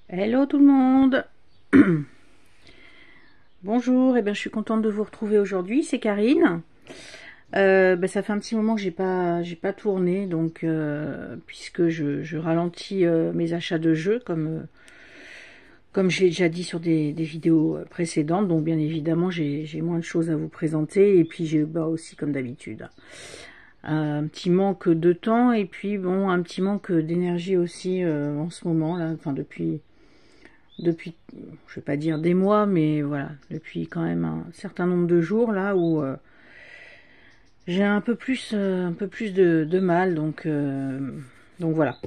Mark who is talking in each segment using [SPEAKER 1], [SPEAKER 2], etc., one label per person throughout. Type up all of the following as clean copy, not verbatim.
[SPEAKER 1] Hello tout le monde. Bonjour, je suis contente de vous retrouver aujourd'hui, c'est Karine. Ça fait un petit moment que j'ai pas tourné, donc puisque je ralentis mes achats de jeux, comme je l'ai déjà dit sur des vidéos précédentes, donc bien évidemment j'ai moins de choses à vous présenter, et puis j'ai aussi comme d'habitude un petit manque de temps, et puis bon, un petit manque d'énergie aussi en ce moment là, enfin depuis, je vais pas dire des mois, mais voilà, depuis quand même un certain nombre de jours là où j'ai un peu plus de mal, donc voilà.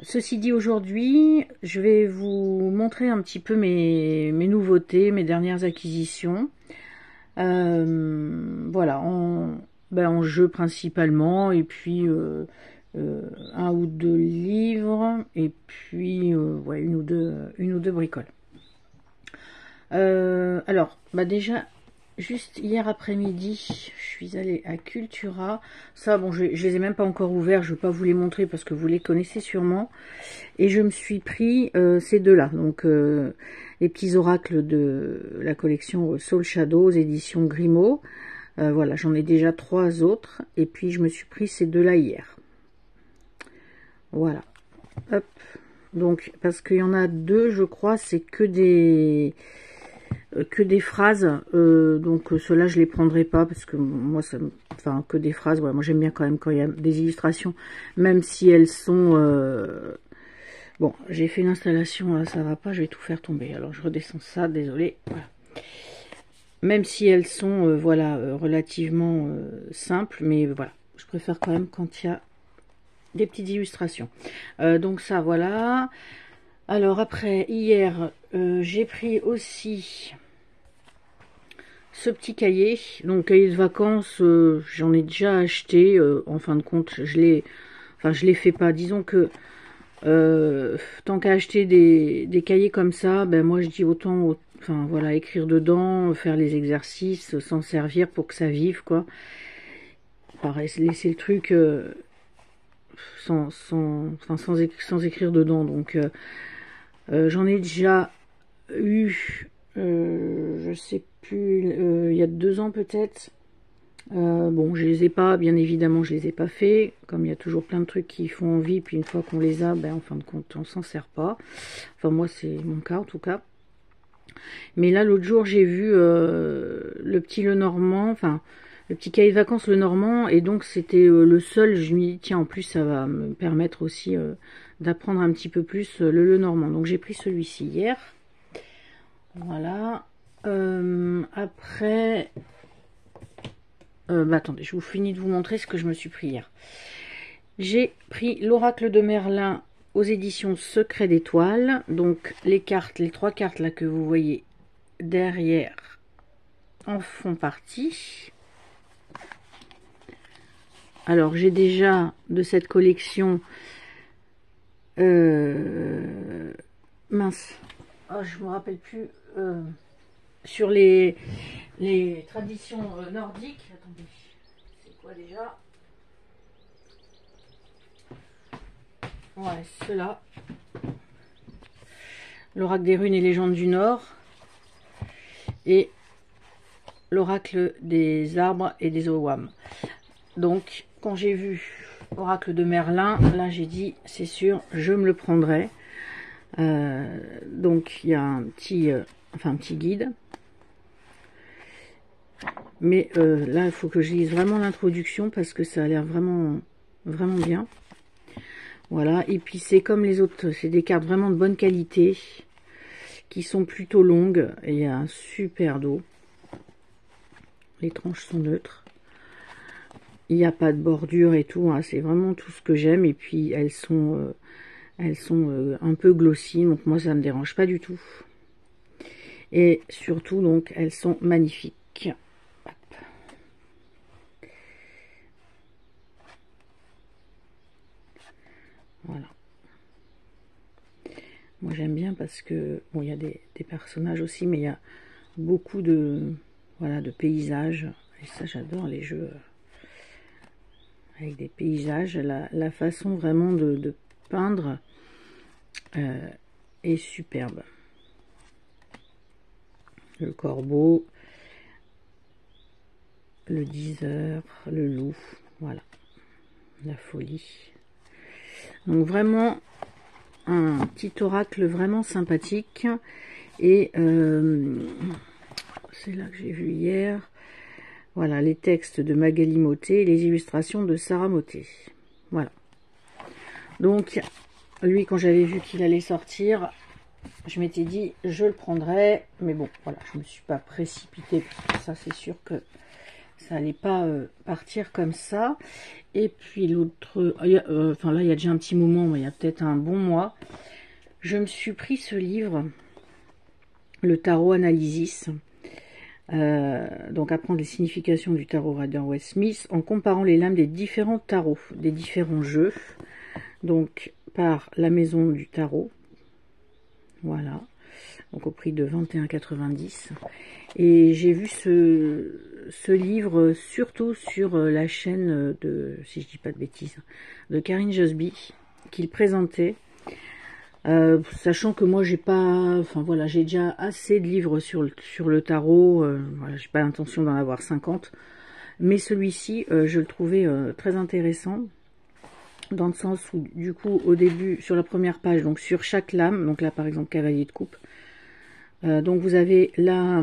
[SPEAKER 1] Ceci dit, aujourd'hui, je vais vous montrer un petit peu mes nouveautés, mes dernières acquisitions. Voilà, en jeu principalement, et puis un ou deux livres, et puis ouais, une ou deux bricoles. Alors, déjà, juste hier après-midi, je suis allée à Cultura. Ça, bon, je les ai même pas encore ouverts, je vais pas vous les montrer parce que vous les connaissez sûrement. Et je me suis pris ces deux-là, donc les petits oracles de la collection Soul Shadows, édition Grimaud. Voilà, j'en ai déjà 3 autres, et puis je me suis pris ces deux-là hier. Voilà. Hop. Donc, parce qu'il y en a 2, je crois, c'est que des phrases, donc ceux-là je les prendrai pas parce que moi enfin que des phrases, ouais, moi j'aime bien quand même quand il y a des illustrations, même si elles sont bon, j'ai fait une installation là, ça va pas, je vais tout faire tomber, alors je redescends ça, désolé, voilà. Même si elles sont voilà, relativement simples, mais voilà, je préfère quand même quand il y a des petites illustrations. Donc ça, voilà. Alors après, hier, j'ai pris aussi ce petit cahier, donc cahier de vacances, j'en ai déjà acheté, en fin de compte, je l'ai fait pas, disons que tant qu'à acheter des cahiers comme ça, moi je dis autant, enfin voilà, écrire dedans, faire les exercices, s'en servir pour que ça vive, quoi. Pareil, laisser le truc sans écrire dedans, donc j'en ai déjà eu, je sais plus, il y a 2 ans peut-être. Bon, je les ai pas, bien évidemment, je les ai pas fait. Comme il y a toujours plein de trucs qui font envie, puis une fois qu'on les a, en fin de compte, on s'en sert pas. Enfin, moi, c'est mon cas en tout cas. Mais là, l'autre jour, j'ai vu le petit Lenormand, enfin, le petit cahier de vacances Lenormand, et donc c'était le seul. Je me dis, tiens, en plus, ça va me permettre aussi d'apprendre un petit peu plus le Lenormand. Donc, j'ai pris celui-ci hier. Voilà. Après, attendez, je vous finis de vous montrer ce que je me suis pris hier. J'ai pris l'oracle de Merlin aux éditions Secret d'étoiles. Donc les cartes, les 3 cartes là que vous voyez derrière en font partie. Alors j'ai déjà de cette collection mince, oh, je me rappelle plus, sur les traditions nordiques. Attendez, c'est quoi déjà? Ouais, ceux-là. L'oracle des runes et légendes du Nord. Et l'oracle des arbres et des owam. Donc, quand j'ai vu oracle de Merlin, là j'ai dit, c'est sûr, je me le prendrai. Donc, il y a un petit guide. Mais là, il faut que je lise vraiment l'introduction parce que ça a l'air vraiment, vraiment bien. Voilà, et puis c'est comme les autres, c'est des cartes vraiment de bonne qualité, qui sont plutôt longues, et il y a un super dos. Les tranches sont neutres. Il n'y a pas de bordure et tout, hein, c'est vraiment tout ce que j'aime, et puis elles sont un peu glossy, donc moi ça me dérange pas du tout. Et surtout, donc, elles sont magnifiques. Hop. Voilà. Moi j'aime bien parce que, bon, il y a des personnages aussi, mais il y a beaucoup de, voilà, de paysages. Et ça, j'adore les jeux avec des paysages. La façon vraiment de peindre est superbe. Le corbeau, le 10 heures, le loup, voilà, la folie. Donc vraiment un petit oracle vraiment sympathique. Et c'est là que j'ai vu hier. Voilà, les textes de Magali Motet et les illustrations de Sarah Motet. Voilà. Donc, lui, quand j'avais vu qu'il allait sortir, je m'étais dit, je le prendrais. Mais bon, voilà, je ne me suis pas précipitée. Parce que ça, c'est sûr que ça n'allait pas partir comme ça. Et puis l'autre... enfin, là, il y a déjà un petit moment, mais il y a peut-être un bon mois. Je me suis pris ce livre, le Tarot Analysis. Donc apprendre les significations du tarot Rider-Waite-Smith en comparant les lames des différents tarots, des différents jeux, donc par la maison du tarot, voilà, donc au prix de 21,90 €. Et j'ai vu ce livre surtout sur la chaîne de, si je dis pas de bêtises, de Karine Josby, qu'il présentait. Sachant que moi j'ai pas, enfin voilà, j'ai déjà assez de livres sur le tarot, voilà, j'ai pas l'intention d'en avoir 50, mais celui-ci je le trouvais très intéressant, dans le sens où du coup au début sur la première page, donc sur chaque lame, donc là par exemple cavalier de coupe, donc vous avez la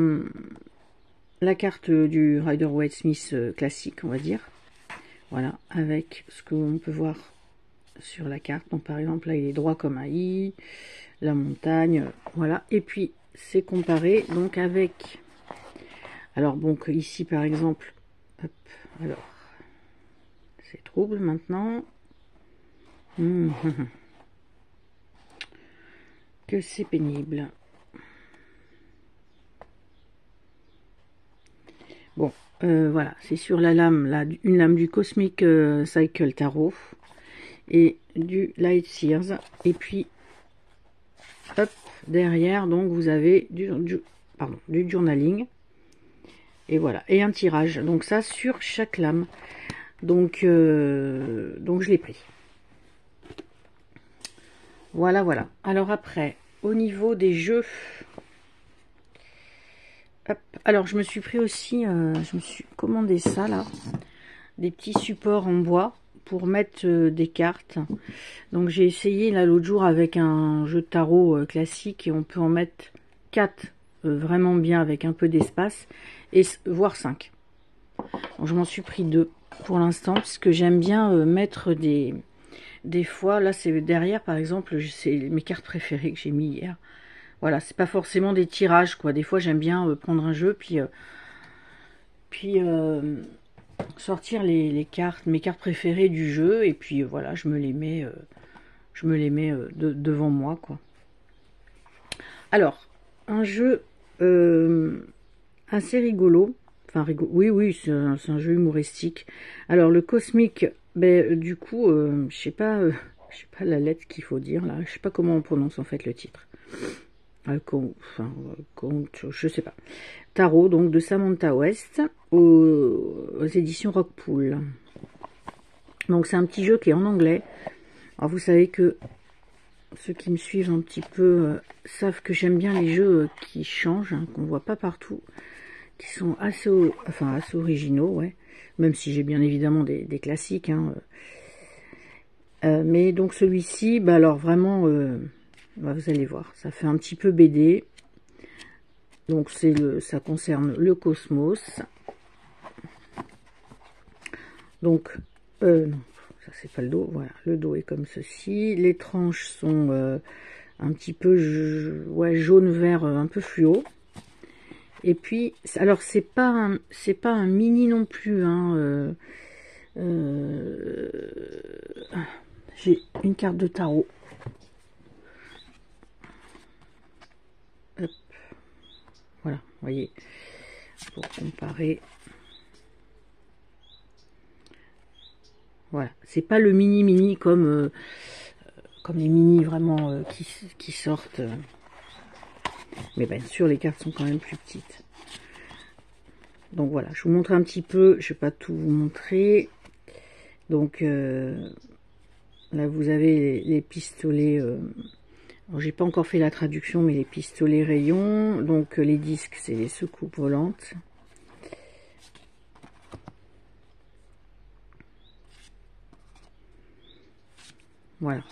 [SPEAKER 1] carte du Rider-Waite-Smith classique, on va dire, voilà, avec ce qu'on peut voir sur la carte. Donc par exemple là il est droit comme un i, la montagne, voilà, et puis c'est comparé donc avec, alors bon, ici par exemple, hop, alors c'est trouble maintenant, que c'est pénible. Bon, voilà, c'est sur la lame, là, une lame du Cosmic Cycle Tarot et du Light Sears, et puis hop, derrière donc vous avez du journaling, et voilà, et un tirage, donc ça sur chaque lame, donc je l'ai pris, voilà. Alors après, au niveau des jeux, hop, alors je me suis pris aussi, je me suis commandé ça là, des petits supports en bois pour mettre des cartes. Donc j'ai essayé là l'autre jour avec un jeu de tarot classique, et on peut en mettre 4 vraiment bien avec un peu d'espace, et voire 5. Donc je m'en suis pris 2 pour l'instant, puisque j'aime bien mettre des fois, là c'est derrière par exemple, c'est mes cartes préférées que j'ai mis hier. Voilà, c'est pas forcément des tirages quoi, des fois j'aime bien prendre un jeu, puis sortir les cartes, mes cartes préférées du jeu, et puis voilà, je me les mets devant moi quoi. Alors, un jeu assez rigolo, enfin oui, c'est un jeu humoristique. Alors le Cosmic, ben du coup, je sais pas la lettre qu'il faut dire là, je sais pas comment on prononce en fait le titre. Je sais pas. Tarot, donc de Samantha West, aux éditions Rockpool. Donc c'est un petit jeu qui est en anglais. Alors vous savez que ceux qui me suivent un petit peu savent que j'aime bien les jeux qui changent, hein, qu'on voit pas partout, qui sont assez originaux, ouais. Même si j'ai bien évidemment des classiques, hein. Mais donc celui-ci, bah alors vraiment, bah vous allez voir, ça fait un petit peu BD. Donc ça concerne le cosmos. Donc non, ça c'est pas le dos, voilà, le dos est comme ceci. Les tranches sont un petit peu jaune vert, un peu fluo. Et puis alors c'est pas un mini non plus, hein. J'ai une carte de tarot. Hop. Voilà, vous voyez, pour comparer. Voilà, c'est pas le mini comme les mini vraiment qui sortent. Mais bien sûr, les cartes sont quand même plus petites. Donc voilà, je vous montre un petit peu, je vais pas tout vous montrer. Donc là, vous avez les pistolets J'ai pas encore fait la traduction, mais les pistolets rayons. Donc les disques, c'est les secoupes volantes. Voilà.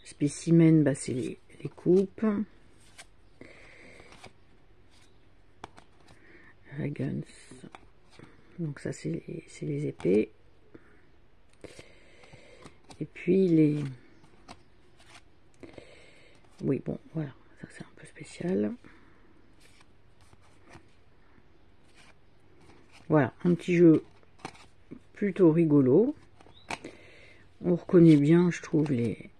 [SPEAKER 1] Spécimen, bah, c'est les coupes. Guns. Donc ça, c'est les épées. Et puis les... Oui, bon, voilà. Ça, c'est un peu spécial. Voilà, un petit jeu plutôt rigolo. On reconnaît bien, je trouve, les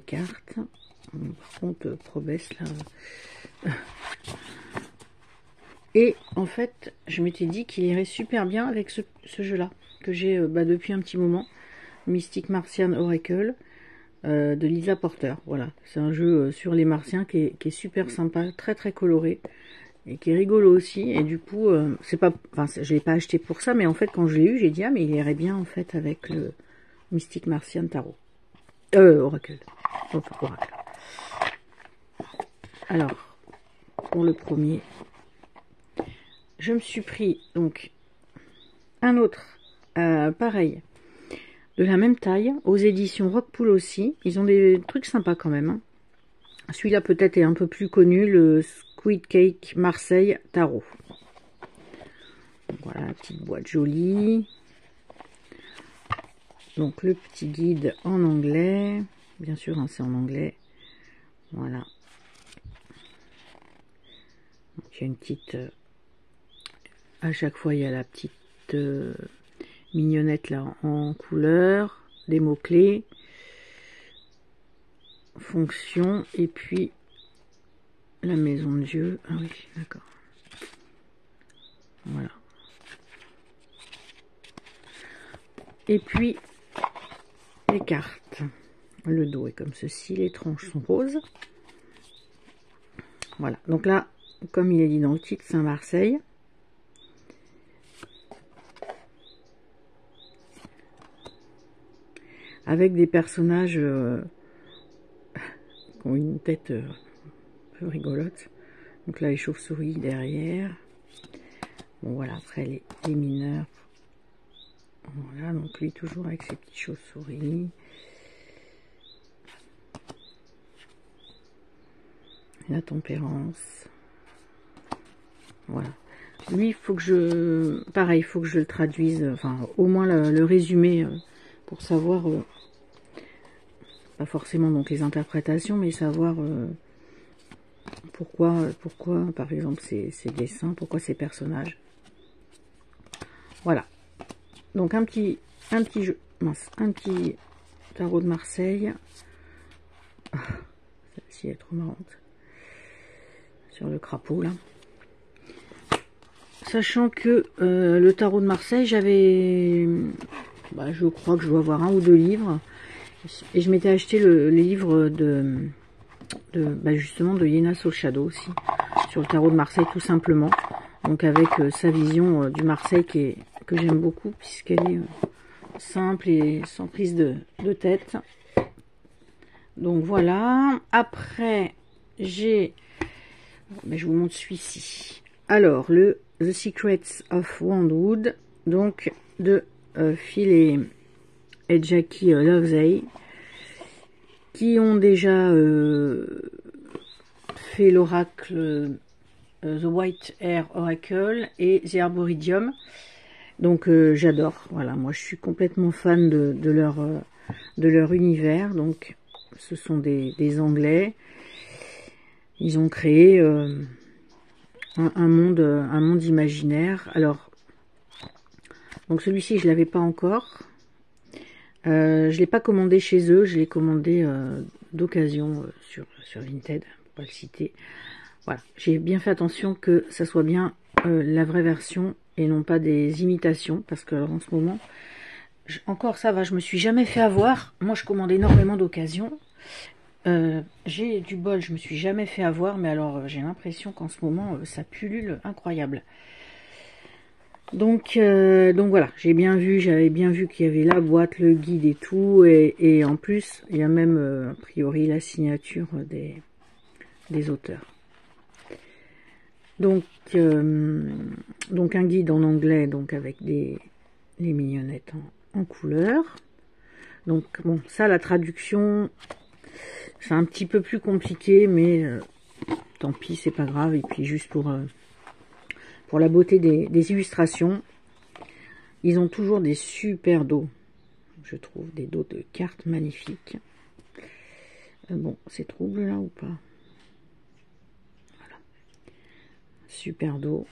[SPEAKER 1] cartes. Par contre, Probès, là... Et en fait, je m'étais dit qu'il irait super bien avec ce jeu-là, que j'ai depuis un petit moment. Mystic Martian Oracle, de Lisa Porter. Voilà, c'est un jeu sur les martiens qui est super sympa, très très coloré. Et qui est rigolo aussi. Et du coup, c'est pas, enfin, je l'ai pas acheté pour ça, mais en fait, quand je l'ai eu, j'ai dit, ah, mais il irait bien en fait avec le Mystic Martian Tarot. Oracle. Oracle. Alors, pour le premier... Je me suis pris donc un autre, pareil, de la même taille, aux éditions Rockpool aussi. Ils ont des trucs sympas quand même. Hein. Celui-là peut-être est un peu plus connu, le Squid Cake Marseille Tarot. Voilà, la petite boîte jolie. Donc le petit guide en anglais. Bien sûr, hein, c'est en anglais. Voilà. Donc, il y a une petite... à chaque fois, il y a la petite mignonnette là en couleur, des mots-clés, fonction, et puis la maison de Dieu. Ah oui, d'accord. Voilà. Et puis, les cartes. Le dos est comme ceci, les tranches sont roses. Voilà, donc là, comme il est dit dans le titre, c'est Marseille. Avec des personnages qui ont une tête un peu rigolote. Donc là, les chauves-souris derrière. Bon, voilà, après les mineurs. Voilà, donc lui toujours avec ses petites chauves-souris. La tempérance. Voilà. Lui, il faut que je... Pareil, il faut que je le traduise. Enfin, au moins le résumé pour savoir... pas forcément donc les interprétations, mais savoir pourquoi, par exemple, ces dessins, pourquoi ces personnages. Voilà. Donc un petit jeu, mince, un petit tarot de Marseille. Ah, celle-ci est trop marrante. Sur le crapaud, là. Sachant que le tarot de Marseille, j'avais... Bah, je crois que je dois avoir 1 ou 2 livres. Et je m'étais acheté les livres bah justement de Yena Soul Shadow aussi, sur le tarot de Marseille tout simplement. Donc avec sa vision du Marseille que j'aime beaucoup, puisqu'elle est simple et sans prise de tête. Donc voilà. Après, j'ai... Mais je vous montre celui-ci. Alors, le The Secrets of Wandwood, donc de Phil et Jackie Loveday, qui ont déjà fait l'oracle The White Hair Oracle et The Arboridium. Donc j'adore. Voilà, moi je suis complètement fan de leur univers. Donc ce sont des Anglais. Ils ont créé un monde imaginaire. Alors, donc celui-ci je l'avais pas encore. Je l'ai pas commandé chez eux, je l'ai commandé d'occasion sur Vinted, pour pas le citer. Voilà, j'ai bien fait attention que ça soit bien la vraie version et non pas des imitations, parce que alors, en ce moment, encore ça va, je me suis jamais fait avoir. Moi, je commande énormément d'occasions. J'ai du bol, je me suis jamais fait avoir, mais alors j'ai l'impression qu'en ce moment, ça pullule incroyable. Donc voilà, j'avais bien vu qu'il y avait la boîte, le guide et tout, et en plus, il y a même a priori la signature des auteurs. Donc, donc un guide en anglais, donc avec les mignonnettes en couleur. Donc bon, ça la traduction, c'est un petit peu plus compliqué, mais tant pis, c'est pas grave. Et puis juste pour la beauté des illustrations, ils ont toujours des super dos, je trouve, des dos de cartes magnifiques. Bon, c'est trouble là ou pas? Voilà, super dos.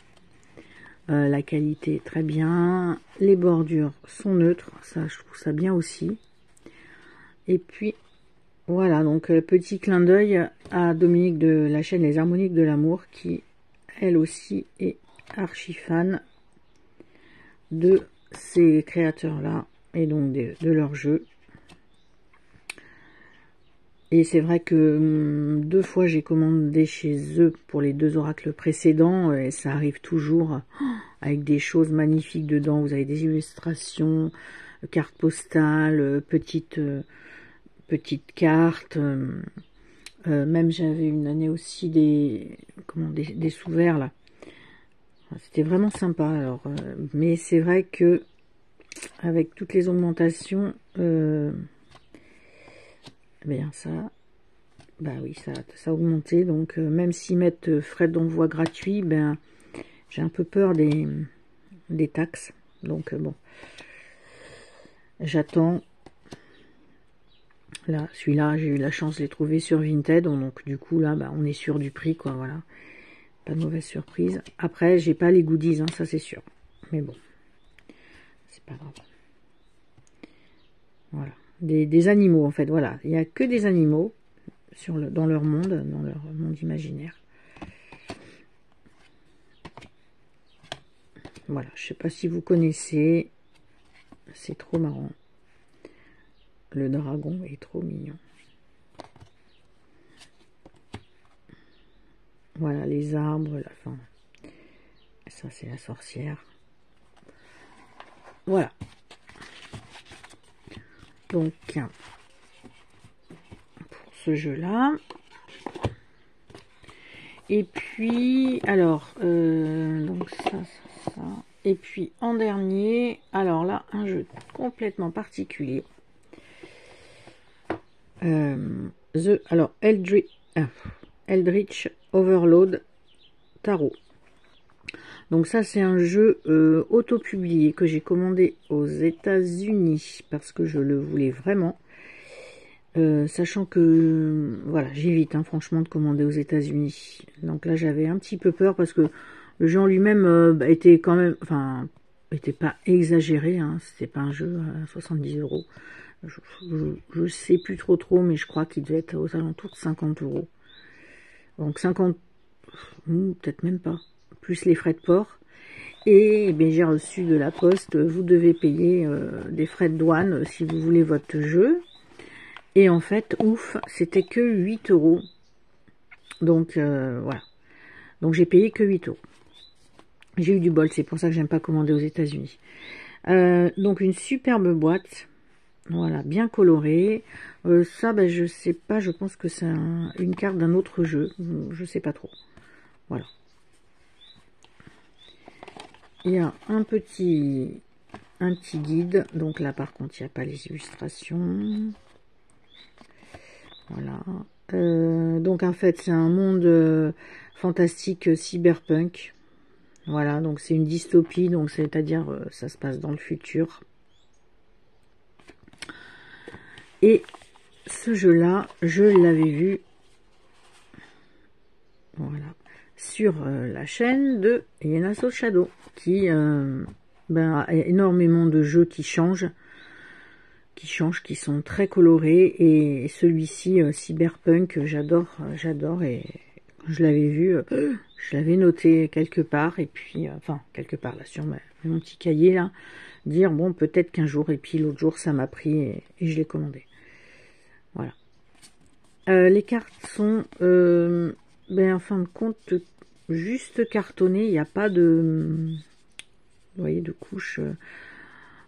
[SPEAKER 1] La qualité est très bien, les bordures sont neutres, ça je trouve ça bien aussi. Et puis voilà, donc petit clin d'œil à Dominique de la chaîne Les Harmoniques de l'amour, qui elle aussi est archi fan de ces créateurs là et donc de leur jeu. Et c'est vrai que 2 fois j'ai commandé chez eux pour les 2 oracles précédents, et ça arrive toujours avec des choses magnifiques dedans. Vous avez des illustrations, cartes postales, petites cartes. Même j'avais une année aussi des sous-verts là. C'était vraiment sympa. Alors, mais c'est vrai que avec toutes les augmentations, bien ça, bah oui, ça a augmenté. Donc même s'ils mettent frais d'envoi gratuits, ben j'ai un peu peur des taxes. Donc bon, j'attends. Là, celui-là, j'ai eu la chance de les trouver sur Vinted, donc du coup là, bah, on est sûr du prix, quoi, voilà. Pas de mauvaise surprise. Après, j'ai pas les goodies, hein, ça c'est sûr. Mais bon, c'est pas grave. Voilà, des animaux en fait, voilà. Il n'y a que des animaux dans leur monde imaginaire. Voilà, je sais pas si vous connaissez, c'est trop marrant. Le dragon est trop mignon. Voilà, les arbres, la fin. Ça, c'est la sorcière. Voilà. Donc, pour ce jeu-là. Et puis, alors, donc ça. Et puis, en dernier, alors là, un jeu complètement particulier. Alors, Eldritch Overload Tarot. Donc ça, c'est un jeu auto-publié que j'ai commandé aux États-Unis parce que je le voulais vraiment. Sachant que, voilà, j'évite franchement de commander aux États-Unis. Donc là, j'avais un petit peu peur parce que le jeu en lui-même était quand même, enfin, était pas exagéré. C'était pas un jeu à 70 €. Je sais plus trop, mais je crois qu'il devait être aux alentours de 50 €. Donc 50, peut-être même pas, plus les frais de port. Et bien, j'ai reçu de la poste, vous devez payer des frais de douane si vous voulez votre jeu. Et en fait, ouf, c'était que 8 €. Donc voilà. Donc j'ai payé que 8 €. J'ai eu du bol, c'est pour ça que j'aime pas commander aux États-Unis. Donc une superbe boîte. Voilà, bien colorée. Ça, ben, je sais pas, je pense que c'est une carte d'un autre jeu. Je sais pas trop. Voilà. Il y a un petit guide. Donc là, par contre, il n'y a pas les illustrations. Voilà. Donc en fait, c'est un monde fantastique cyberpunk. Voilà, donc c'est une dystopie, donc c'est-à-dire ça se passe dans le futur. Et ce jeu-là, je l'avais vu, voilà, sur la chaîne de Yena Soul Shadow, qui a énormément de jeux qui changent, qui sont très colorés, et celui-ci, Cyberpunk, j'adore, et quand je l'avais vu, je l'avais noté quelque part, et puis, enfin, quelque part là, sur mon petit cahier là, dire, bon, peut-être qu'un jour, et puis l'autre jour, ça m'a pris, et je l'ai commandé. Voilà. Les cartes sont, en fin de compte, juste cartonnées. Il n'y a pas de Vous voyez, de couches.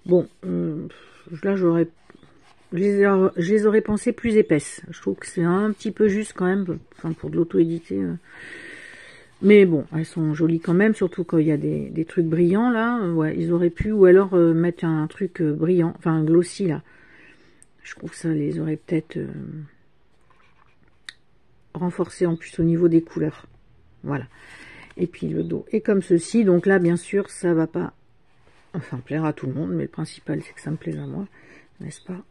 [SPEAKER 1] Bon, là, je les aurais pensées plus épaisses. Je trouve que c'est un petit peu juste quand même, enfin, pour de l'auto-éditer. Mais bon, elles sont jolies quand même, surtout quand il y a des trucs brillants, là. Ouais, ils auraient pu, ou alors mettre un truc brillant, enfin, un glossy, là. Je trouve que ça les aurait peut-être renforcés en plus au niveau des couleurs. Voilà. Et puis le dos est comme ceci. Donc là, bien sûr, ça va pas, enfin, plaire à tout le monde, mais le principal, c'est que ça me plaise à moi, n'est-ce pas?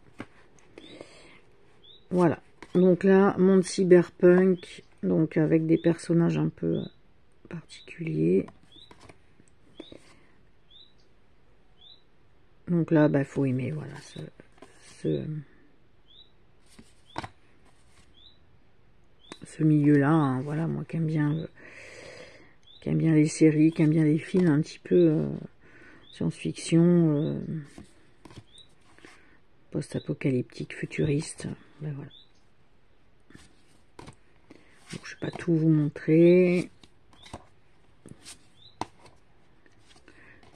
[SPEAKER 1] Voilà. Donc là, monde cyberpunk, donc avec des personnages un peu particuliers. Donc là, bah, faut aimer, voilà, ce milieu-là, hein, voilà, moi qui aime bien les séries, qui aime bien les films un petit peu science-fiction, post-apocalyptique, futuriste, ben voilà. Donc, je ne vais pas tout vous montrer,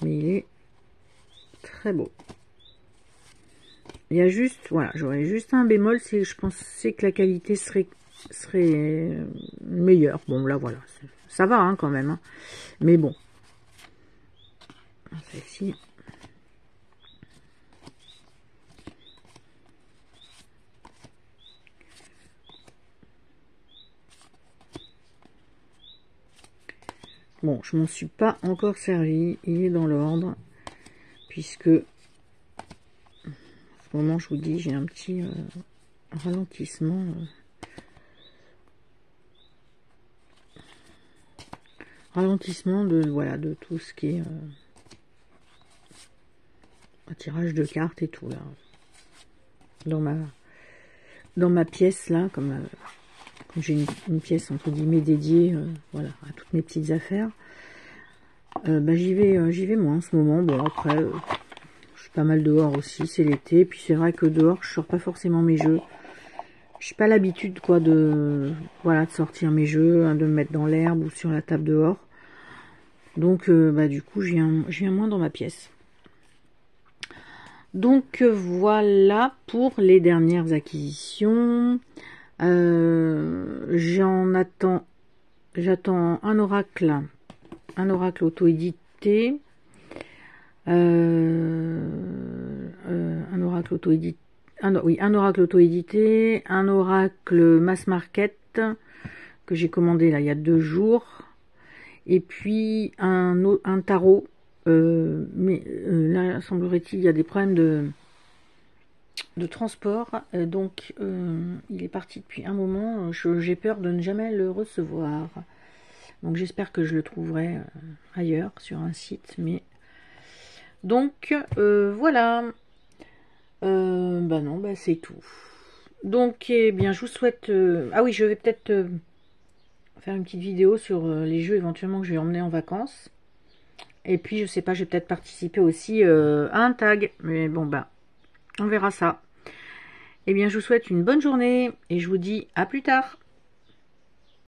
[SPEAKER 1] mais il est très beau. Il y a juste, voilà, j'aurais juste un bémol, c'est que je pensais que la qualité serait meilleure. Bon, là, voilà, ça va hein, quand même, hein. Mais bon. Celle-ci. Bon, je m'en suis pas encore servi, il est dans l'ordre, puisque en ce moment, je vous dis, j'ai un petit ralentissement. Ralentissement de, voilà, de tout ce qui est un tirage de cartes et tout, là. Dans ma pièce, là, comme j'ai une pièce, entre guillemets, dédiée, voilà, à toutes mes petites affaires. Bah, j'y vais moi en ce moment. Bon, après, je suis pas mal dehors aussi, c'est l'été. Puis c'est vrai que dehors, je sors pas forcément mes jeux. J'ai pas l'habitude, quoi, voilà, de sortir mes jeux, hein, de me mettre dans l'herbe ou sur la table dehors. Donc, bah, du coup, je viens moins dans ma pièce. Donc, voilà pour les dernières acquisitions. J'attends un oracle auto-édité. Un oracle auto-édité. Oui, un oracle auto-édité, un oracle mass market que j'ai commandé là il y a 2 jours, et puis un tarot, mais là semblerait-il il y a des problèmes de transport, donc il est parti depuis un moment, j'ai peur de ne jamais le recevoir, donc j'espère que je le trouverai ailleurs sur un site, mais donc voilà. Bah non, bah c'est tout. Donc, eh bien, je vous souhaite... Ah oui, je vais peut-être faire une petite vidéo sur les jeux éventuellement que je vais emmener en vacances. Et puis, je sais pas, je vais peut-être participer aussi à un tag. Mais bon, bah, on verra ça. Eh bien, je vous souhaite une bonne journée et je vous dis à plus tard.